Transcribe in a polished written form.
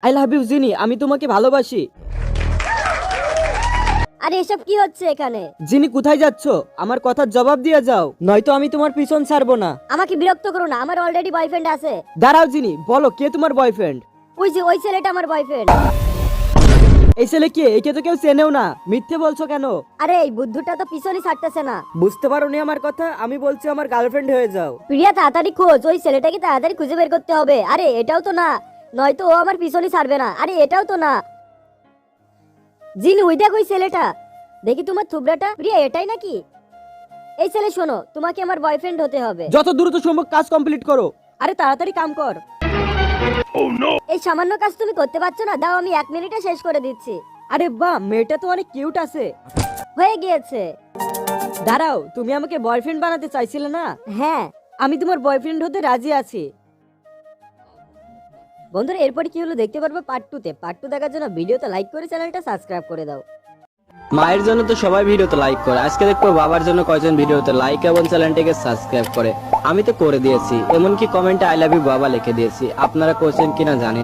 I love you জিনি, আমি তোমাকে ভালোবাসি। আরে এসব কি হচ্ছে এখানে? জিনি কোথায় যাচ্ছ? আমার কথার জবাব দিয়ে যাও, নয়তো আমি তোমার পিছন ছাড়বো না। আমাকে বিরক্ত করো না, আমার অলরেডি বয়ফ্রেন্ড আছে। দাঁড়াও জিনি, বলো কে তোমার বয়ফ্রেন্ড? ওই যে ওই ছেলেটা আমার বয়ফ্রেন্ড। এই ছেলে কে? একে তো কেউ চেনেও না, মিথ্যে বলছো কেন? আরে এই বুদ্ধুটা তো পিছনই ছাড়তেছে না। বুঝতে পারোনি আমার কথা? আমি বলছি আমার গার্লফ্রেন্ড হয়ে যাও। প্রিয়া তাড়াতাড়ি খোঁজ, ওই ছেলেটাকে তাড়াতাড়ি খুঁজে বের করতে হবে। আরে এটাও তো না, নয়তো ও আমার পিছনই ছাড়বে না। আরে এটাও তো না। জিন ওই দেখ ওই ছেলেটা, দেখি তোমার থুবড়াটা। প্রিয়া এটাই নাকি? এই ছেলে শোনো, তোমাকে আমার বয়ফ্রেন্ড হতে হবে। যত দ্রুত সম্ভব কাজ কমপ্লিট করো। আরে তাড়াতাড়ি কাম কর। এই সামান্য কাজ তুমি করতে পারছো না? দাও আমি 1 মিনিটে শেষ করে দিচ্ছি। আরে বাহ, মেয়েটা তো অনেক কিউট আছে। হয়ে গিয়েছে। দাঁড়াও, তুমি আমাকে বয়ফ্রেন্ড বানাতে চাইছিলে না? হ্যাঁ আমি তোমার বয়ফ্রেন্ড হতে রাজি আছি। বন্ধুরা, এরপরে কি হলো দেখতে পারবে পার্ট 2 তে। পার্ট 2 দেখার জন্য ভিডিওতে লাইক করে চ্যানেলটা সাবস্ক্রাইব করে দাও। মায়ের জন্য তো সবাই ভিডিওতে লাইক করে, আজকে দেখবো বাবার জন্য কয়জন ভিডিওতে লাইক এবং চ্যানেলটিকে সাবস্ক্রাইব করে। আমি তো করে দিয়েছি, এমনকি কমেন্টে আই লাভ ইউ বাবা লিখে দিয়েছি। আপনারা করছেন কিনা জানেন।